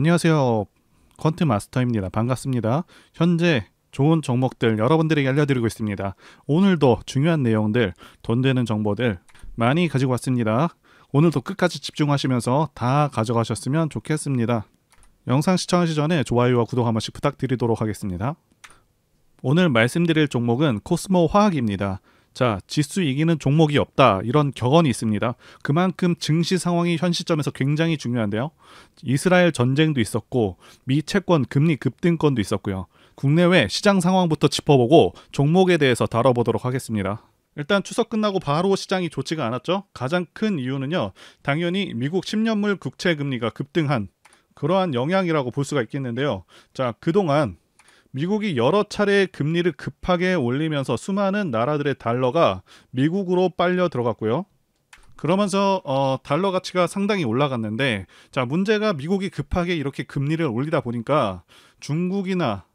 안녕하세요. 퀀트 마스터입니다. 반갑습니다. 현재 좋은 종목들 여러분들에게 알려드리고 있습니다. 오늘도 중요한 내용들, 돈 되는 정보들 많이 가지고 왔습니다. 오늘도 끝까지 집중하시면서 다 가져가셨으면 좋겠습니다. 영상 시청하시기 전에 좋아요와 구독 한 번씩 부탁드리도록 하겠습니다. 오늘 말씀드릴 종목은 코스모 화학입니다. 자, 지수 이기는 종목이 없다, 이런 격언이 있습니다. 그만큼 증시 상황이 현 시점에서 굉장히 중요한데요. 이스라엘 전쟁도 있었고 미 채권 금리 급등권도 있었고요. 국내외 시장 상황부터 짚어보고 종목에 대해서 다뤄보도록 하겠습니다. 일단 추석 끝나고 바로 시장이 좋지가 않았죠. 가장 큰 이유는요, 당연히 미국 10년물 국채 금리가 급등한 그러한 영향이라고 볼 수가 있겠는데요. 자, 그동안 미국이 여러 차례 금리를 급하게 올리면서 수많은 나라들의 달러가 미국으로 빨려 들어갔고요. 그러면서 달러 가치가 상당히 올라갔는데, 자, 문제가 미국이 급하게 이렇게 금리를 올리다 보니까 중국이나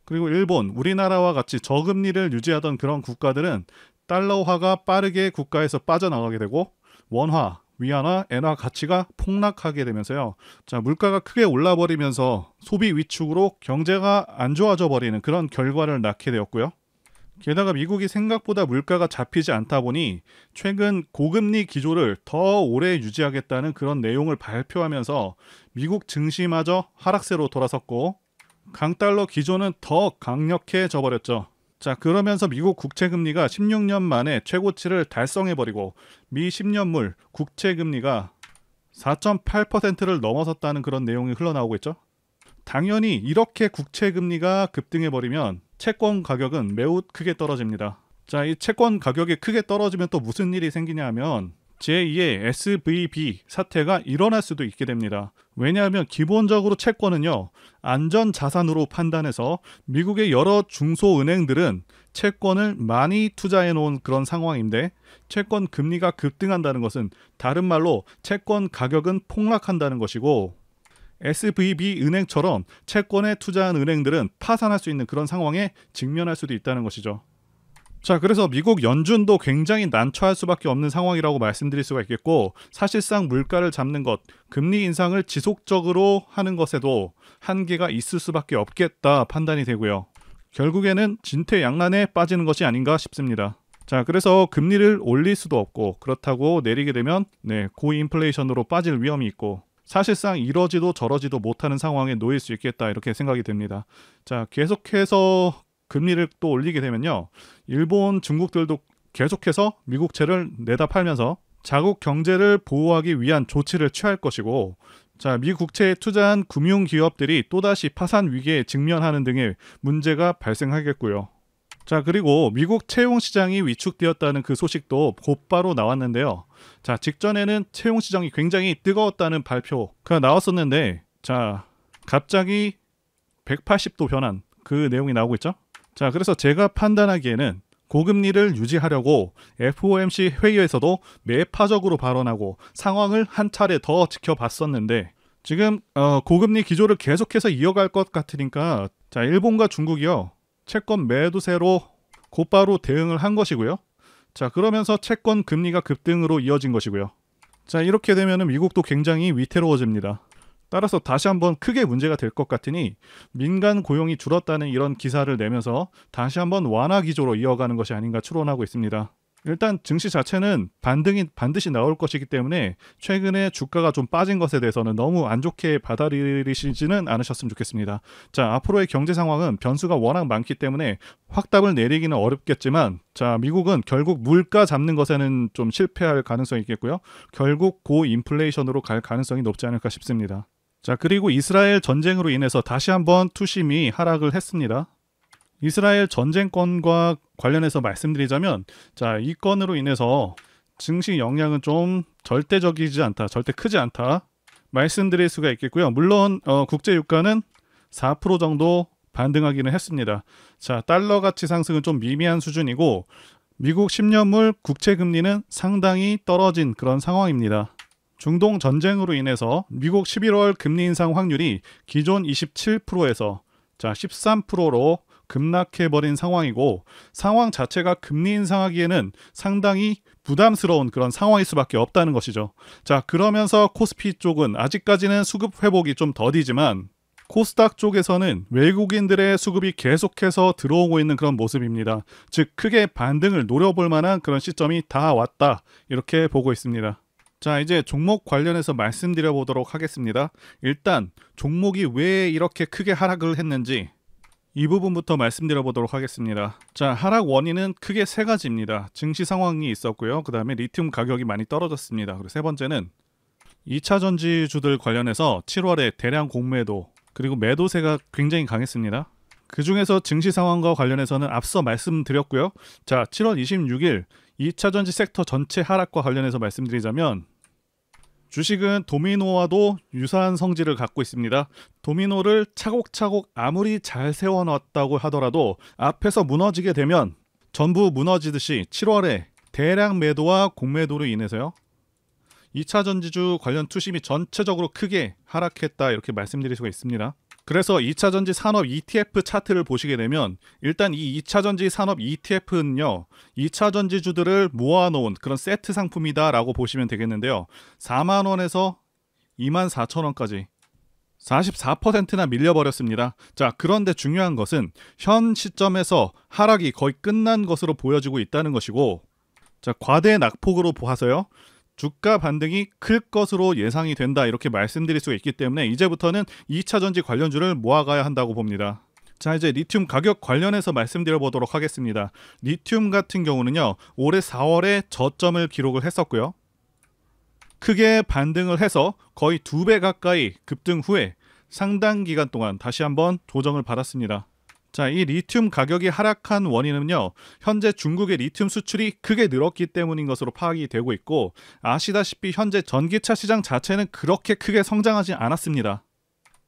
그리고 일본, 우리나라와 같이 저금리를 유지하던 그런 국가들은 달러화가 빠르게 국가에서 빠져나가게 되고 원화, 위안화, 엔화 가치가 폭락하게 되면서요. 자, 물가가 크게 올라버리면서 소비 위축으로 경제가 안 좋아져 버리는 그런 결과를 낳게 되었고요. 게다가 미국이 생각보다 물가가 잡히지 않다 보니 최근 고금리 기조를 더 오래 유지하겠다는 그런 내용을 발표하면서 미국 증시마저 하락세로 돌아섰고 강달러 기조는 더 강력해져 버렸죠. 자, 그러면서 미국 국채금리가 16년 만에 최고치를 달성해버리고 미 10년물 국채금리가 4.8%를 넘어섰다는 그런 내용이 흘러나오고 있죠. 당연히 이렇게 국채금리가 급등해버리면 채권 가격은 매우 크게 떨어집니다. 자, 이 채권 가격이 크게 떨어지면 또 무슨 일이 생기냐 하면 제2의 SVB 사태가 일어날 수도 있게 됩니다. 왜냐하면 기본적으로 채권은요, 안전자산으로 판단해서 미국의 여러 중소은행들은 채권을 많이 투자해 놓은 그런 상황인데, 채권 금리가 급등한다는 것은 다른 말로 채권 가격은 폭락한다는 것이고, SVB 은행처럼 채권에 투자한 은행들은 파산할 수 있는 그런 상황에 직면할 수도 있다는 것이죠. 자, 그래서 미국 연준도 굉장히 난처할 수밖에 없는 상황이라고 말씀드릴 수가 있겠고, 사실상 물가를 잡는 것, 금리 인상을 지속적으로 하는 것에도 한계가 있을 수밖에 없겠다 판단이 되고요. 결국에는 진퇴양난에 빠지는 것이 아닌가 싶습니다. 자, 그래서 금리를 올릴 수도 없고, 그렇다고 내리게 되면 고인플레이션으로 빠질 위험이 있고, 사실상 이러지도 저러지도 못하는 상황에 놓일 수 있겠다, 이렇게 생각이 됩니다. 자, 계속해서 금리를 또 올리게 되면요, 일본, 중국들도 계속해서 미국채를 내다 팔면서 자국 경제를 보호하기 위한 조치를 취할 것이고, 자, 미국채에 투자한 금융기업들이 또다시 파산 위기에 직면하는 등의 문제가 발생하겠고요. 자, 그리고 미국 채용 시장이 위축되었다는 그 소식도 곧바로 나왔는데요. 자, 직전에는 채용 시장이 굉장히 뜨거웠다는 발표가 나왔었는데, 자, 갑자기 180도 변한 그 내용이 나오고 있죠. 자, 그래서 제가 판단하기에는 고금리를 유지하려고 FOMC 회의에서도 매파적으로 발언하고 상황을 한 차례 더 지켜봤었는데, 지금 고금리 기조를 계속해서 이어갈 것 같으니까, 자, 일본과 중국이요, 채권 매도세로 곧바로 대응을 한 것이고요. 자, 그러면서 채권 금리가 급등으로 이어진 것이고요. 자, 이렇게 되면 미국도 굉장히 위태로워집니다. 따라서 다시 한번 크게 문제가 될 것 같으니 민간 고용이 줄었다는 이런 기사를 내면서 다시 한번 완화 기조로 이어가는 것이 아닌가 추론하고 있습니다. 일단 증시 자체는 반등이 반드시 나올 것이기 때문에 최근에 주가가 좀 빠진 것에 대해서는 너무 안 좋게 받아들이시지는 않으셨으면 좋겠습니다. 자, 앞으로의 경제 상황은 변수가 워낙 많기 때문에 확답을 내리기는 어렵겠지만, 자, 미국은 결국 물가 잡는 것에는 좀 실패할 가능성이 있겠고요. 결국 고인플레이션으로 갈 가능성이 높지 않을까 싶습니다. 자, 그리고 이스라엘 전쟁으로 인해서 다시 한번 투심이 하락을 했습니다. 이스라엘 전쟁권과 관련해서 말씀드리자면, 자, 이 건으로 인해서 증시 영향은 좀 절대적이지 않다, 절대 크지 않다 말씀드릴 수가 있겠고요. 물론 국제 유가는 4% 정도 반등하기는 했습니다. 자, 달러 가치 상승은 좀 미미한 수준이고 미국 10년물 국채 금리는 상당히 떨어진 그런 상황입니다. 중동 전쟁으로 인해서 미국 11월 금리 인상 확률이 기존 27%에서 자, 13%로 급락해버린 상황이고 상황 자체가 금리 인상하기에는 상당히 부담스러운 그런 상황일 수밖에 없다는 것이죠. 자, 그러면서 코스피 쪽은 아직까지는 수급 회복이 좀 더디지만 코스닥 쪽에서는 외국인들의 수급이 계속해서 들어오고 있는 그런 모습입니다. 즉 크게 반등을 노려볼 만한 그런 시점이 다 왔다, 이렇게 보고 있습니다. 자, 이제 종목 관련해서 말씀드려 보도록 하겠습니다. 일단 종목이 왜 이렇게 크게 하락을 했는지 이 부분부터 말씀드려 보도록 하겠습니다. 자, 하락 원인은 크게 세 가지입니다. 증시 상황이 있었고요. 그 다음에 리튬 가격이 많이 떨어졌습니다. 그리고 세 번째는 2차 전지주들 관련해서 7월에 대량 공매도 그리고 매도세가 굉장히 강했습니다. 그 중에서 증시 상황과 관련해서는 앞서 말씀드렸고요. 자, 7월 26일 2차 전지 섹터 전체 하락과 관련해서 말씀드리자면 주식은 도미노와도 유사한 성질을 갖고 있습니다. 도미노를 차곡차곡 아무리 잘 세워놨다고 하더라도 앞에서 무너지게 되면 전부 무너지듯이 7월에 대량 매도와 공매도로 인해서요, 2차 전지주 관련 투심이 전체적으로 크게 하락했다, 이렇게 말씀드릴 수가 있습니다. 그래서 2차 전지 산업 ETF 차트를 보시게 되면 일단 이 2차 전지 산업 ETF는요, 2차 전지주들을 모아놓은 그런 세트 상품이다 라고 보시면 되겠는데요. 4만원에서 24,000원까지 44%나 밀려버렸습니다. 자, 그런데 중요한 것은 현 시점에서 하락이 거의 끝난 것으로 보여지고 있다는 것이고, 자, 과대 낙폭으로 봐서요, 주가 반등이 클 것으로 예상이 된다, 이렇게 말씀드릴 수가 있기 때문에 이제부터는 2차 전지 관련주를 모아가야 한다고 봅니다. 자, 이제 리튬 가격 관련해서 말씀드려 보도록 하겠습니다. 리튬 같은 경우는요, 올해 4월에 저점을 기록을 했었고요, 크게 반등을 해서 거의 2배 가까이 급등 후에 상당 기간 동안 다시 한번 조정을 받았습니다. 자, 이 리튬 가격이 하락한 원인은요, 현재 중국의 리튬 수출이 크게 늘었기 때문인 것으로 파악이 되고 있고, 아시다시피 현재 전기차 시장 자체는 그렇게 크게 성장하지 않았습니다.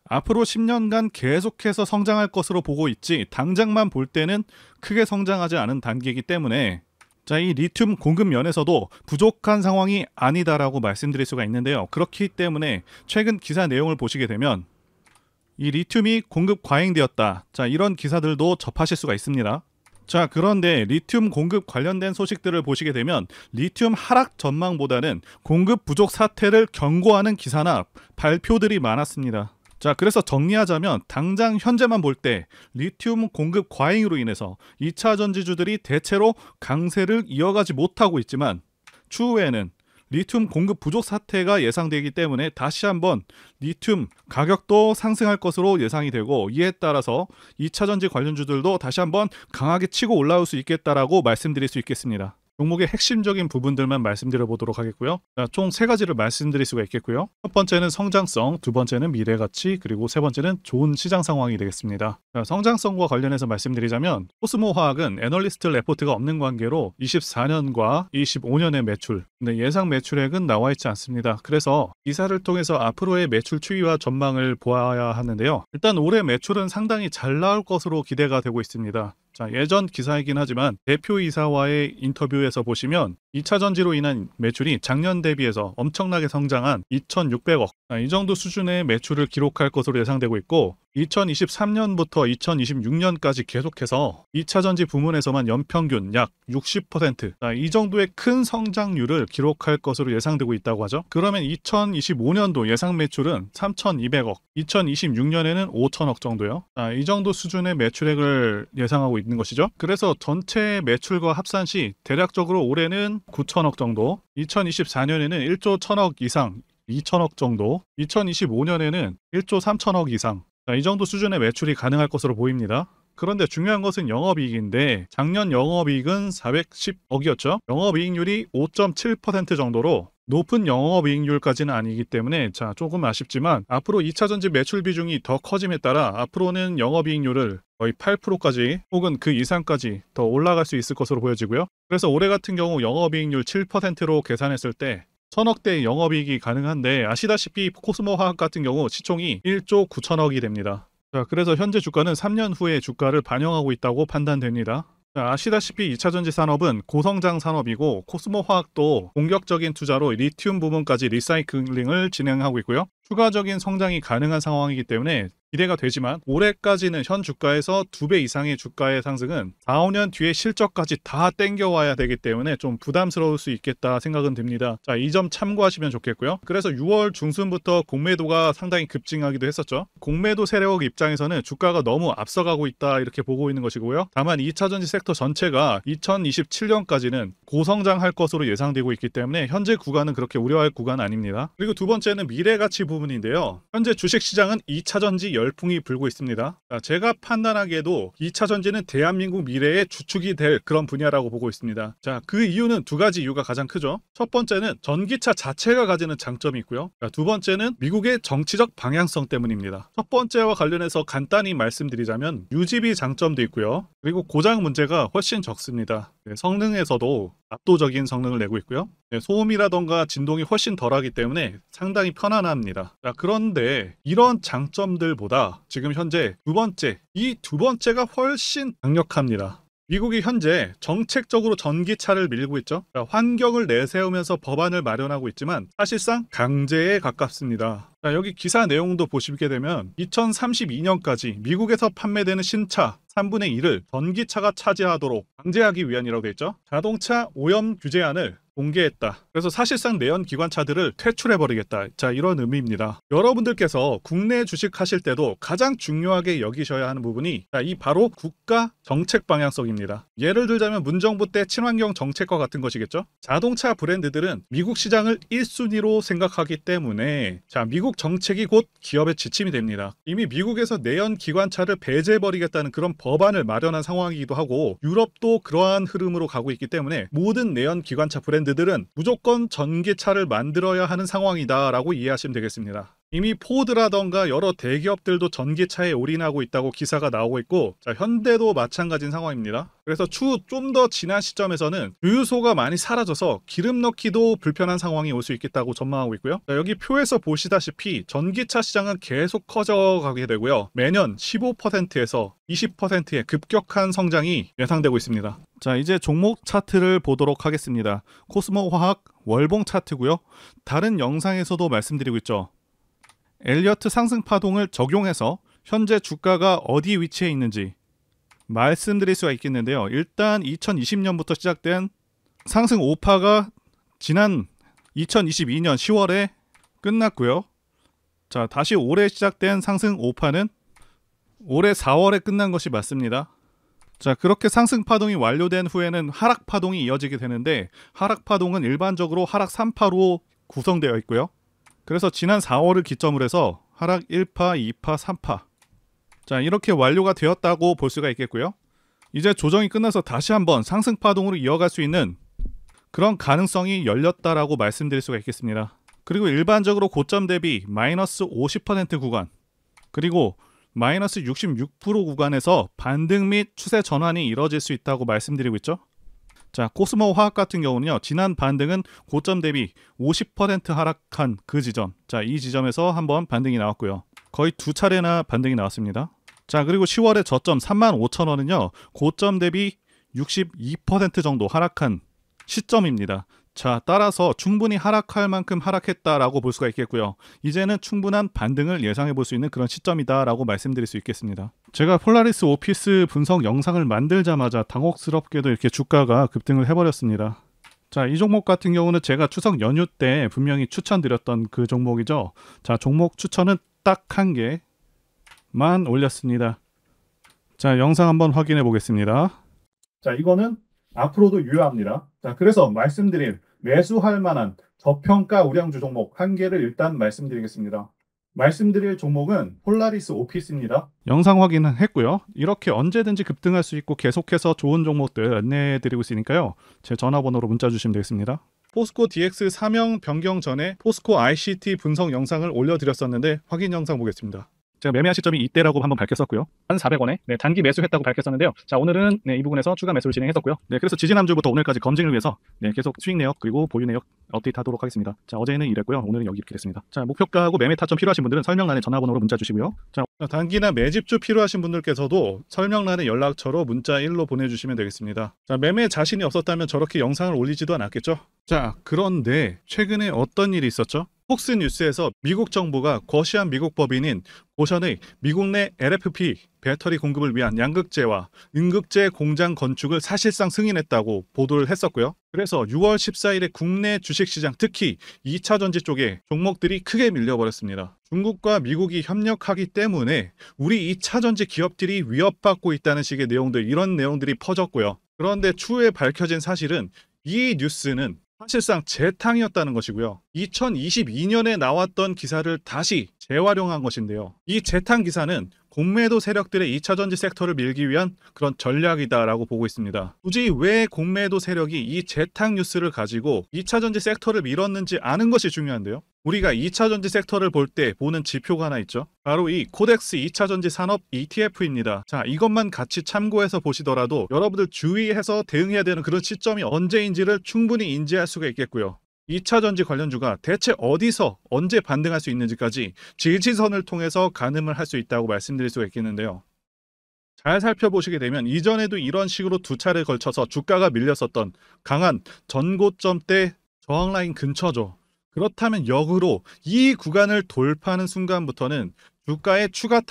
앞으로 10년간 계속해서 성장할 것으로 보고 있지 당장만 볼 때는 크게 성장하지 않은 단계이기 때문에, 자, 이 리튬 공급 면에서도 부족한 상황이 아니다라고 말씀드릴 수가 있는데요. 그렇기 때문에 최근 기사 내용을 보시게 되면 이 리튬이 공급 과잉되었다, 자, 이런 기사들도 접하실 수가 있습니다. 자, 그런데 리튬 공급 관련된 소식들을 보시게 되면 리튬 하락 전망보다는 공급 부족 사태를 경고하는 기사나 발표들이 많았습니다. 자, 그래서 정리하자면 당장 현재만 볼 때 리튬 공급 과잉으로 인해서 2차 전지주들이 대체로 강세를 이어가지 못하고 있지만, 추후에는 리튬 공급 부족 사태가 예상되기 때문에 다시 한번 리튬 가격도 상승할 것으로 예상이 되고, 이에 따라서 2차 전지 관련주들도 다시 한번 강하게 치고 올라올 수 있겠다라고 말씀드릴 수 있겠습니다. 종목의 핵심적인 부분들만 말씀드려 보도록 하겠고요. 자, 총 3가지를 말씀드릴 수가 있겠고요. 첫 번째는 성장성, 두 번째는 미래가치, 그리고 세 번째는 좋은 시장 상황이 되겠습니다. 자, 성장성과 관련해서 말씀드리자면 코스모화학은 애널리스트 레포트가 없는 관계로 24년과 25년의 매출, 근데 예상 매출액은 나와 있지 않습니다. 그래서 기사를 통해서 앞으로의 매출 추이와 전망을 보아야 하는데요. 일단 올해 매출은 상당히 잘 나올 것으로 기대가 되고 있습니다. 자, 예전 기사이긴 하지만 대표이사와의 인터뷰에서 보시면 2차 전지로 인한 매출이 작년 대비해서 엄청나게 성장한 2,600억, 이 정도 수준의 매출을 기록할 것으로 예상되고 있고, 2023년부터 2026년까지 계속해서 2차 전지 부문에서만 연평균 약 60%, 이 정도의 큰 성장률을 기록할 것으로 예상되고 있다고 하죠. 그러면 2025년도 예상 매출은 3,200억, 2026년에는 5,000억 정도요. 이 정도 수준의 매출액을 예상하고 있는 것이죠. 그래서 전체 매출과 합산 시 대략적으로 올해는 9,000억 정도, 2024년에는 1조 1,000억 이상, 2,000억 정도, 2025년에는 1조 3,000억 이상, 이 정도 수준의 매출이 가능할 것으로 보입니다. 그런데 중요한 것은 영업이익인데 작년 영업이익은 410억이었죠. 영업이익률이 5.7% 정도로 높은 영업이익률까지는 아니기 때문에, 자, 조금 아쉽지만 앞으로 2차 전지 매출 비중이 더 커짐에 따라 앞으로는 영업이익률을 거의 8%까지 혹은 그 이상까지 더 올라갈 수 있을 것으로 보여지고요. 그래서 올해 같은 경우 영업이익률 7%로 계산했을 때 1,000억대 영업이익이 가능한데, 아시다시피 코스모화학 같은 경우 시총이 1조 9천억이 됩니다. 자, 그래서 현재 주가는 3년 후에 주가를 반영하고 있다고 판단됩니다. 자, 아시다시피 2차 전지 산업은 고성장 산업이고, 코스모화학도 공격적인 투자로 리튬 부분까지 리사이클링을 진행하고 있고요. 추가적인 성장이 가능한 상황이기 때문에 기대가 되지만 올해까지는 현 주가에서 2배 이상의 주가의 상승은 4, 5년 뒤에 실적까지 다 땡겨와야 되기 때문에 좀 부담스러울 수 있겠다 생각은 듭니다. 자, 이 점 참고하시면 좋겠고요. 그래서 6월 중순부터 공매도가 상당히 급증하기도 했었죠. 공매도 세력 입장에서는 주가가 너무 앞서가고 있다 이렇게 보고 있는 것이고요. 다만 2차전지 섹터 전체가 2027년까지는 고성장할 것으로 예상되고 있기 때문에 현재 구간은 그렇게 우려할 구간 아닙니다. 그리고 두 번째는 미래가치 부분인데요. 현재 주식시장은 2차전지 열풍이 불고 있습니다. 자, 제가 판단하기에도 2차전지는 대한민국 미래의 주축이 될 그런 분야라고 보고 있습니다. 자, 그 이유는 두 가지 이유가 가장 크죠. 첫 번째는 전기차 자체가 가지는 장점이 있고요. 자, 두 번째는 미국의 정치적 방향성 때문입니다. 첫 번째와 관련해서 간단히 말씀드리자면 유지비 장점도 있고요. 그리고 고장 문제가 훨씬 적습니다. 성능에서도 압도적인 성능을 내고 있고요. 소음이라던가 진동이 훨씬 덜하기 때문에 상당히 편안합니다. 자, 그런데 이런 장점들보다 지금 현재 이 두 번째가 훨씬 강력합니다. 미국이 현재 정책적으로 전기차를 밀고 있죠. 자, 환경을 내세우면서 법안을 마련하고 있지만 사실상 강제에 가깝습니다. 자, 여기 기사 내용도 보시게 되면 2032년까지 미국에서 판매되는 신차 3분의 1을 전기차가 차지하도록 강제하기 위한이라고 되어 있죠. 자동차 오염 규제안을 공개했다. 그래서 사실상 내연 기관차들을 퇴출해버리겠다. 자, 이런 의미입니다. 여러분들께서 국내 주식하실 때도 가장 중요하게 여기셔야 하는 부분이 이 바로 국가 정책 방향성입니다. 예를 들자면 문정부 때 친환경 정책과 같은 것이겠죠. 자동차 브랜드들은 미국 시장을 1순위로 생각하기 때문에 자, 미국 정책이 곧 기업의 지침이 됩니다. 이미 미국에서 내연 기관차를 배제해버리겠다는 그런 법안을 마련한 상황이기도 하고 유럽도 그러한 흐름으로 가고 있기 때문에 모든 내연 기관차 브랜드들은 무조건 전기차를 만들어야 하는 상황이다 라고 이해하시면 되겠습니다. 이미 포드라던가 여러 대기업들도 전기차에 올인하고 있다고 기사가 나오고 있고 자, 현대도 마찬가지인 상황입니다. 그래서 추후 좀 더 지난 시점에서는 주유소가 많이 사라져서 기름 넣기도 불편한 상황이 올 수 있겠다고 전망하고 있고요. 자, 여기 표에서 보시다시피 전기차 시장은 계속 커져가게 되고요. 매년 15%에서 20%의 급격한 성장이 예상되고 있습니다. 자, 이제 종목 차트를 보도록 하겠습니다. 코스모화학 월봉 차트고요. 다른 영상에서도 말씀드리고 있죠. 엘리어트 상승 파동을 적용해서 현재 주가가 어디 위치해 있는지 말씀드릴 수가 있겠는데요. 일단 2020년부터 시작된 상승 5파가 지난 2022년 10월에 끝났고요. 자, 다시 올해 시작된 상승 5파는 올해 4월에 끝난 것이 맞습니다. 자, 그렇게 상승 파동이 완료된 후에는 하락 파동이 이어지게 되는데 하락 파동은 일반적으로 하락 3파로 구성되어 있고요. 그래서 지난 4월을 기점으로 해서 하락 1파, 2파, 3파 자, 이렇게 완료가 되었다고 볼 수가 있겠고요. 이제 조정이 끝나서 다시 한번 상승 파동으로 이어갈 수 있는 그런 가능성이 열렸다라고 말씀드릴 수가 있겠습니다. 그리고 일반적으로 고점 대비 마이너스 50% 구간 그리고 마이너스 66% 구간에서 반등 및 추세 전환이 이뤄질 수 있다고 말씀드리고 있죠. 자, 코스모 화학 같은 경우는요. 지난 반등은 고점 대비 50% 하락한 그 지점. 자, 이 지점에서 한번 반등이 나왔고요. 거의 두 차례나 반등이 나왔습니다. 자, 그리고 10월에 저점 35,000원은요. 고점 대비 62% 정도 하락한 시점입니다. 자, 따라서 충분히 하락할 만큼 하락했다라고 볼 수가 있겠고요. 이제는 충분한 반등을 예상해 볼 수 있는 그런 시점이다라고 말씀드릴 수 있겠습니다. 제가 폴라리스 오피스 분석 영상을 만들자마자 당혹스럽게도 이렇게 주가가 급등을 해버렸습니다. 자, 이 종목 같은 경우는 제가 추석 연휴 때 분명히 추천드렸던 그 종목이죠. 자, 종목 추천은 딱 한 개만 올렸습니다. 자, 영상 한번 확인해 보겠습니다. 자, 이거는 앞으로도 유효합니다. 자, 그래서 말씀드릴 매수할 만한 저평가 우량주 종목 한 개를 일단 말씀드리겠습니다. 말씀드릴 종목은 폴라리스 오피스입니다. 영상 확인은 했고요. 이렇게 언제든지 급등할 수 있고 계속해서 좋은 종목들 안내해 드리고 있으니까요. 제 전화번호로 문자 주시면 되겠습니다. 포스코 DX 사명 변경 전에 포스코 ICT 분석 영상을 올려드렸었는데 확인 영상 보겠습니다. 제가 매매한 시점이 이때라고 한번 밝혔었고요. 1,400원에 단기 매수했다고 밝혔었는데요. 자, 오늘은 이 부분에서 추가 매수를 진행했었고요. 그래서 지지난주부터 오늘까지 검증을 위해서 계속 수익 내역 그리고 보유 내역 업데이트하도록 하겠습니다. 자, 어제는 이랬고요. 오늘은 여기 이렇게 됐습니다. 자, 목표가하고 매매 타점 필요하신 분들은 설명란에 전화번호로 문자 주시고요. 자, 단기나 매집주 필요하신 분들께서도 설명란에 연락처로 문자 1로 보내주시면 되겠습니다. 자, 매매 자신이 없었다면 저렇게 영상을 올리지도 않았겠죠. 자, 그런데 최근에 어떤 일이 있었죠? 폭스뉴스에서 미국 정부가 거시한 미국 법인인 고션의 미국 내 LFP 배터리 공급을 위한 양극재와 음극재 공장 건축을 사실상 승인했다고 보도를 했었고요. 그래서 6월 14일에 국내 주식시장, 특히 2차 전지 쪽에 종목들이 크게 밀려버렸습니다. 중국과 미국이 협력하기 때문에 우리 2차 전지 기업들이 위협받고 있다는 식의 내용들, 이런 내용들이 퍼졌고요. 그런데 추후에 밝혀진 사실은 이 뉴스는 사실상 재탕이었다는 것이고요. 2022년에 나왔던 기사를 다시 재활용한 것인데요. 이 재탕 기사는 공매도 세력들의 2차전지 섹터를 밀기 위한 그런 전략이다라고 보고 있습니다. 굳이 왜 공매도 세력이 이 재탕 뉴스를 가지고 2차전지 섹터를 밀었는지 아는 것이 중요한데요. 우리가 2차전지 섹터를 볼 때 보는 지표가 하나 있죠. 바로 이 코덱스 2차전지 산업 ETF입니다. 자, 이것만 같이 참고해서 보시더라도 여러분들 주의해서 대응해야 되는 그런 시점이 언제인지를 충분히 인지할 수가 있겠고요. 2차전지 관련주가 대체 어디서 언제 반등할 수 있는지까지 지지선을 통해서 가늠을 할 수 있다고 말씀드릴 수가 있겠는데요. 잘 살펴보시게 되면 이전에도 이런 식으로 두 차례에 걸쳐서 주가가 밀렸었던 강한 전고점대 저항라인 근처죠. 그렇다면 역으로 이 구간을 돌파하는 순간부터는 주가의 추가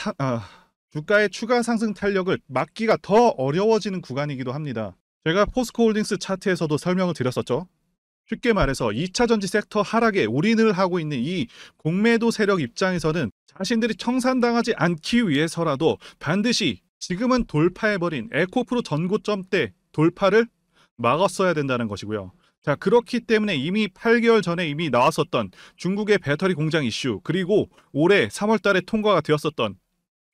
상승 탄력을 막기가 더 어려워지는 구간이기도 합니다. 제가 포스코홀딩스 차트에서도 설명을 드렸었죠. 쉽게 말해서 2차전지 섹터 하락에 올인을 하고 있는 이 공매도 세력 입장에서는 자신들이 청산당하지 않기 위해서라도 반드시 지금은 돌파해버린 에코프로 전고점대 돌파를 막았어야 된다는 것이고요. 자, 그렇기 때문에 이미 8개월 전에 이미 나왔었던 중국의 배터리 공장 이슈, 그리고 올해 3월 달에 통과가 되었었던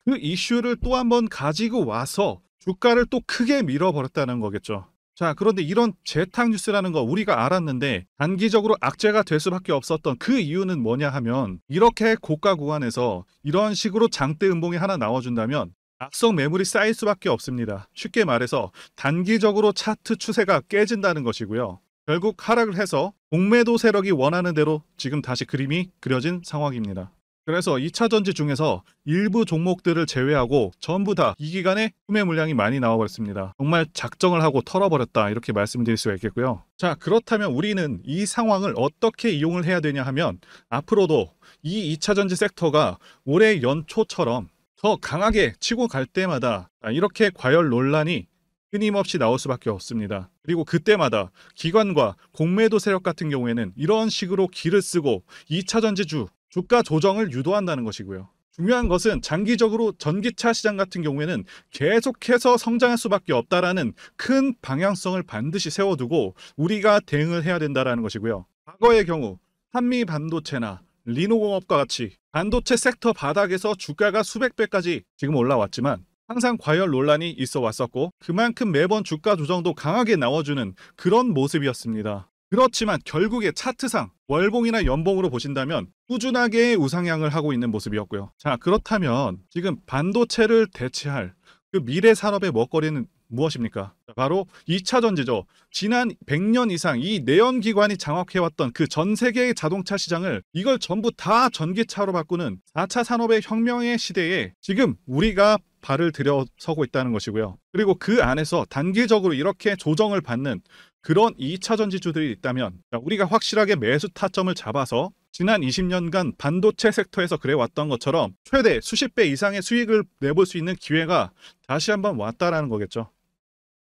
그 이슈를 또 한번 가지고 와서 주가를 또 크게 밀어버렸다는 거겠죠. 자, 그런데 이런 재탕 뉴스라는 거 우리가 알았는데 단기적으로 악재가 될 수밖에 없었던 그 이유는 뭐냐 하면, 이렇게 고가 구간에서 이런 식으로 장대 음봉이 하나 나와준다면 악성 매물이 쌓일 수밖에 없습니다. 쉽게 말해서 단기적으로 차트 추세가 깨진다는 것이고요. 결국 하락을 해서 공매도 세력이 원하는 대로 지금 다시 그림이 그려진 상황입니다. 그래서 2차전지 중에서 일부 종목들을 제외하고 전부 다 이 기간에 구매 물량이 많이 나와버렸습니다. 정말 작정을 하고 털어버렸다, 이렇게 말씀드릴 수가 있겠고요. 자, 그렇다면 우리는 이 상황을 어떻게 이용을 해야 되냐 하면, 앞으로도 이 2차전지 섹터가 올해 연초처럼 더 강하게 치고 갈 때마다 이렇게 과열 논란이 끊임없이 나올 수밖에 없습니다. 그리고 그때마다 기관과 공매도 세력 같은 경우에는 이런 식으로 기를 쓰고 2차전지주 주가 조정을 유도한다는 것이고요. 중요한 것은 장기적으로 전기차 시장 같은 경우에는 계속해서 성장할 수밖에 없다라는 큰 방향성을 반드시 세워두고 우리가 대응을 해야 된다는 것이고요. 과거의 경우 한미 반도체나 리노공업과 같이 반도체 섹터 바닥에서 주가가 수백 배까지 지금 올라왔지만 항상 과열 논란이 있어 왔었고, 그만큼 매번 주가 조정도 강하게 나와주는 그런 모습이었습니다. 그렇지만 결국에 차트상 월봉이나 연봉으로 보신다면 꾸준하게 우상향을 하고 있는 모습이었고요. 자, 그렇다면 지금 반도체를 대체할 그 미래 산업의 먹거리는 무엇입니까? 바로 2차전지죠. 지난 100년 이상 이 내연기관이 장악해왔던 그 전 세계의 자동차 시장을, 이걸 전부 다 전기차로 바꾸는 4차 산업의 혁명의 시대에 지금 우리가 발을 들여서고 있다는 것이고요. 그리고 그 안에서 단기적으로 이렇게 조정을 받는 그런 2차전지주들이 있다면 우리가 확실하게 매수 타점을 잡아서 지난 20년간 반도체 섹터에서 그래왔던 것처럼 최대 수십 배 이상의 수익을 내볼 수 있는 기회가 다시 한번 왔다라는 거겠죠.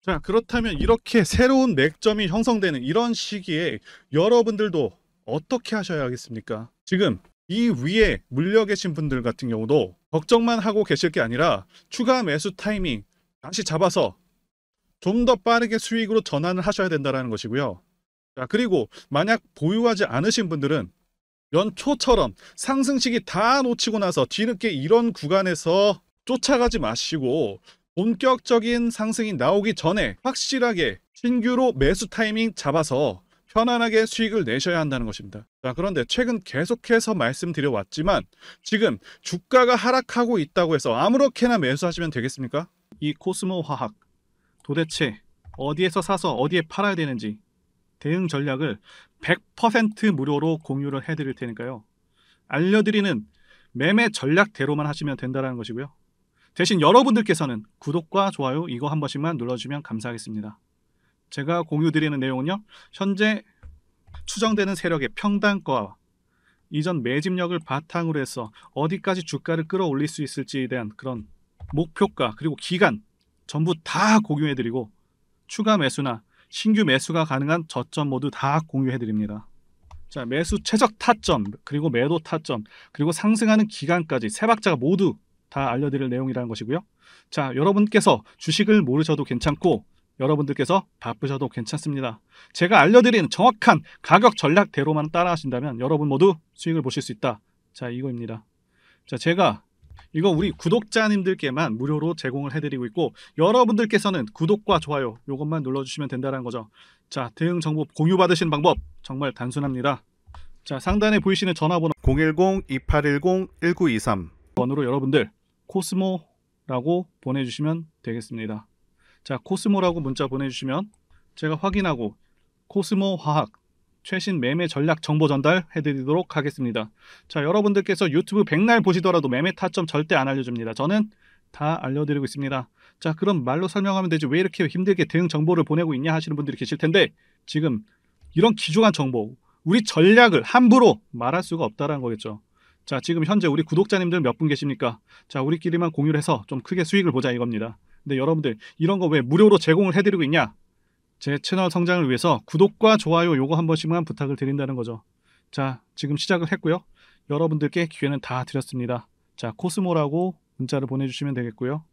자, 그렇다면 이렇게 새로운 맥점이 형성되는 이런 시기에 여러분들도 어떻게 하셔야겠습니까? 지금 이 위에 물려 계신 분들 같은 경우도 걱정만 하고 계실 게 아니라 추가 매수 타이밍 다시 잡아서 좀 더 빠르게 수익으로 전환을 하셔야 된다는 것이고요. 자, 그리고 만약 보유하지 않으신 분들은 연초처럼 상승시기 다 놓치고 나서 뒤늦게 이런 구간에서 쫓아가지 마시고 본격적인 상승이 나오기 전에 확실하게 신규로 매수 타이밍 잡아서 편안하게 수익을 내셔야 한다는 것입니다. 자, 그런데 최근 계속해서 말씀드려 왔지만 지금 주가가 하락하고 있다고 해서 아무렇게나 매수하시면 되겠습니까? 이 코스모 화학 도대체 어디에서 사서 어디에 팔아야 되는지 대응 전략을 100% 무료로 공유를 해드릴 테니까요. 알려드리는 매매 전략대로만 하시면 된다는 것이고요. 대신 여러분들께서는 구독과 좋아요 이거 한 번씩만 눌러주시면 감사하겠습니다. 제가 공유드리는 내용은요, 현재 추정되는 세력의 평단가와 이전 매집력을 바탕으로 해서 어디까지 주가를 끌어올릴 수 있을지에 대한 그런 목표가 그리고 기간 전부 다 공유해드리고 추가 매수나 신규 매수가 가능한 저점 모두 다 공유해드립니다. 자, 매수 최적 타점 그리고 매도 타점 그리고 상승하는 기간까지 세 박자가 모두 다 알려드릴 내용이라는 것이고요. 자, 여러분께서 주식을 모르셔도 괜찮고 여러분들께서 바쁘셔도 괜찮습니다. 제가 알려드리는 정확한 가격 전략대로만 따라하신다면 여러분 모두 수익을 보실 수 있다. 자, 이거입니다. 자, 제가 이거 우리 구독자님들께만 무료로 제공을 해드리고 있고 여러분들께서는 구독과 좋아요 이것만 눌러주시면 된다는 거죠. 자, 대응 정보 공유 받으시는 방법 정말 단순합니다. 자, 상단에 보이시는 전화번호 010-2810-1923 번호로 여러분들 코스모라고 보내주시면 되겠습니다. 자, 코스모라고 문자 보내주시면 제가 확인하고 코스모 화학 최신 매매 전략 정보 전달 해드리도록 하겠습니다. 자, 여러분들께서 유튜브 백날 보시더라도 매매 타점 절대 안 알려줍니다. 저는 다 알려드리고 있습니다. 자, 그럼 말로 설명하면 되지 왜 이렇게 힘들게 대응 정보를 보내고 있냐 하시는 분들이 계실 텐데 지금 이런 귀중한 정보 우리 전략을 함부로 말할 수가 없다는 거겠죠. 자, 지금 현재 우리 구독자님들 몇 분 계십니까? 자, 우리끼리만 공유를 해서 좀 크게 수익을 보자 이겁니다. 근데 여러분들 이런 거 왜 무료로 제공을 해드리고 있냐? 제 채널 성장을 위해서 구독과 좋아요 요거 한 번씩만 부탁을 드린다는 거죠. 자, 지금 시작을 했고요. 여러분들께 기회는 다 드렸습니다. 자, 코스모라고 문자를 보내주시면 되겠고요.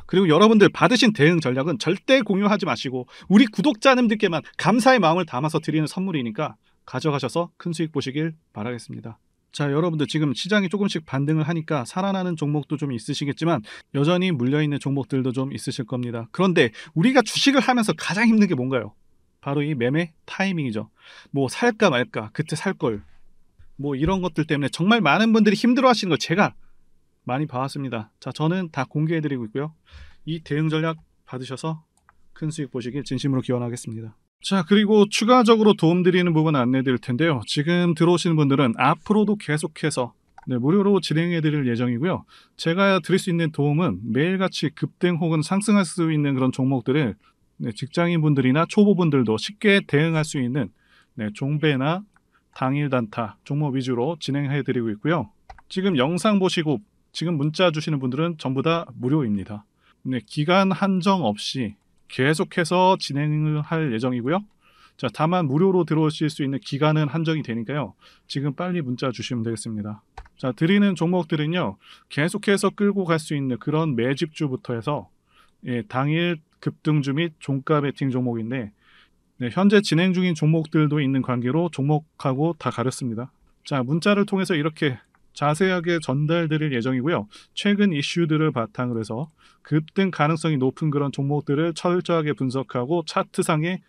그리고 여러분들 받으신 대응 전략은 절대 공유하지 마시고 우리 구독자님들께만 감사의 마음을 담아서 드리는 선물이니까 가져가셔서 큰 수익 보시길 바라겠습니다. 자, 여러분들 지금 시장이 조금씩 반등을 하니까 살아나는 종목도 좀 있으시겠지만 여전히 물려있는 종목들도 좀 있으실 겁니다. 그런데 우리가 주식을 하면서 가장 힘든 게 뭔가요? 바로 이 매매 타이밍이죠. 뭐 살까 말까 그때 살걸 뭐 이런 것들 때문에 정말 많은 분들이 힘들어 하시는 걸 제가 많이 봐왔습니다. 자, 저는 다 공개해드리고 있고요. 이 대응 전략 받으셔서 큰 수익 보시길 진심으로 기원하겠습니다. 자, 그리고 추가적으로 도움드리는 부분 안내드릴 텐데요. 지금 들어오시는 분들은 앞으로도 계속해서 무료로 진행해드릴 예정이고요. 제가 드릴 수 있는 도움은 매일같이 급등 혹은 상승할 수 있는 그런 종목들을 직장인분들이나 초보분들도 쉽게 대응할 수 있는 종배나 당일 단타 종목 위주로 진행해드리고 있고요. 지금 영상 보시고 지금 문자 주시는 분들은 전부 다 무료입니다. 기간 한정 없이 계속해서 진행을 할 예정이고요. 자, 다만 무료로 들어오실 수 있는 기간은 한정이 되니까요. 지금 빨리 문자 주시면 되겠습니다. 자, 드리는 종목들은요. 계속해서 끌고 갈 수 있는 그런 매집주부터 해서 당일 급등주 및 종가 베팅 종목인데 현재 진행 중인 종목들도 있는 관계로 종목하고 다 가렸습니다. 자, 문자를 통해서 이렇게 자세하게 전달드릴 예정이고요. 최근 이슈들을 바탕으로 해서 급등 가능성이 높은 그런 종목들을 철저하게 분석하고 차트상의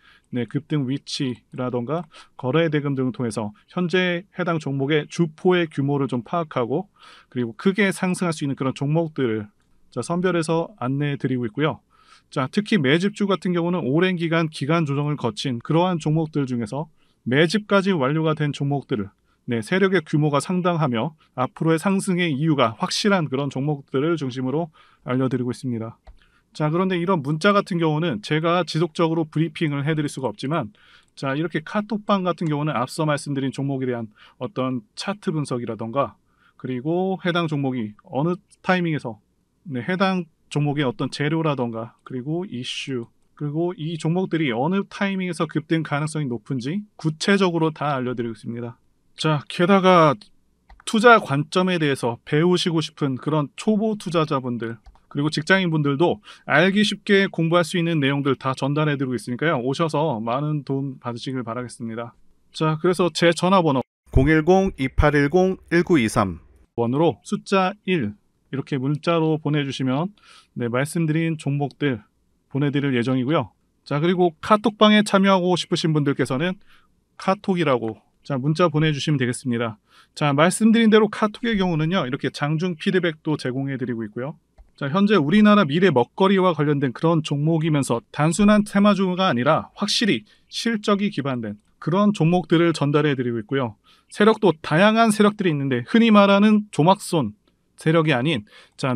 급등 위치라던가 거래 대금 등을 통해서 현재 해당 종목의 주포의 규모를 좀 파악하고 그리고 크게 상승할 수 있는 그런 종목들을 선별해서 안내해 드리고 있고요. 자, 특히 매집주 같은 경우는 오랜 기간 조정을 거친 그러한 종목들 중에서 매집까지 완료가 된 종목들을 세력의 규모가 상당하며 앞으로의 상승의 이유가 확실한 그런 종목들을 중심으로 알려드리고 있습니다. 자, 그런데 이런 문자 같은 경우는 제가 지속적으로 브리핑을 해드릴 수가 없지만 자, 이렇게 카톡방 같은 경우는 앞서 말씀드린 종목에 대한 어떤 차트 분석이라던가 그리고 해당 종목이 어느 타이밍에서 해당 종목의 어떤 재료라던가 그리고 이슈 그리고 이 종목들이 어느 타이밍에서 급등 가능성이 높은지 구체적으로 다 알려드리고 있습니다. 자, 게다가 투자 관점에 대해서 배우시고 싶은 그런 초보 투자자분들 그리고 직장인분들도 알기 쉽게 공부할 수 있는 내용들 다 전달해드리고 있으니까요. 오셔서 많은 도움 받으시길 바라겠습니다. 자, 그래서 제 전화번호 010-2810-1923 번호로 숫자 1 이렇게 문자로 보내주시면 말씀드린 종목들 보내드릴 예정이고요. 자, 그리고 카톡방에 참여하고 싶으신 분들께서는 카톡이라고 자, 문자 보내주시면 되겠습니다. 자, 말씀드린 대로 카톡의 경우는요. 이렇게 장중 피드백도 제공해드리고 있고요. 자, 현재 우리나라 미래 먹거리와 관련된 그런 종목이면서 단순한 테마주가 아니라 확실히 실적이 기반된 그런 종목들을 전달해드리고 있고요. 세력도 다양한 세력들이 있는데 흔히 말하는 조막손, 세력이 아닌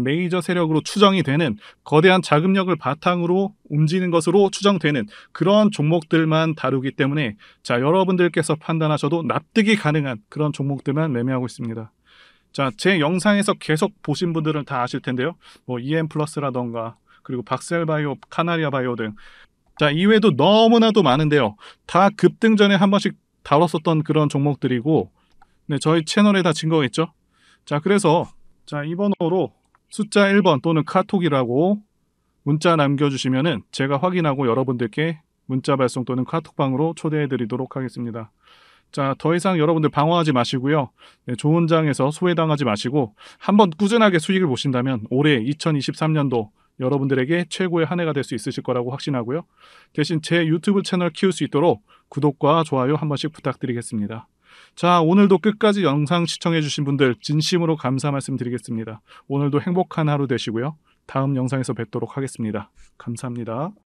메이저 세력으로 추정이 되는 거대한 자금력을 바탕으로 움직이는 것으로 추정되는 그런 종목들만 다루기 때문에 여러분들께서 판단하셔도 납득이 가능한 그런 종목들만 매매하고 있습니다. 제 영상에서 계속 보신 분들은 다 아실 텐데요. EM플러스라던가 그리고 박셀바이오, 카나리아바이오 등 이외에도 너무나도 많은데요. 다 급등 전에 한 번씩 다뤘었던 그런 종목들이고 저희 채널에 다 증거가 있죠. 그래서 이 번호로 숫자 1번 또는 카톡이라고 문자 남겨주시면은 제가 확인하고 여러분들께 문자 발송 또는 카톡방으로 초대해 드리도록 하겠습니다. 더 이상 여러분들 방어하지 마시고요. 좋은 장에서 소외당하지 마시고 한번 꾸준하게 수익을 보신다면 올해 2023년도 여러분들에게 최고의 한 해가 될 수 있으실 거라고 확신하고요. 대신 제 유튜브 채널 키울 수 있도록 구독과 좋아요 한 번씩 부탁드리겠습니다. 오늘도 끝까지 영상 시청해주신 분들 진심으로 감사 말씀드리겠습니다. 오늘도 행복한 하루 되시고요. 다음 영상에서 뵙도록 하겠습니다. 감사합니다.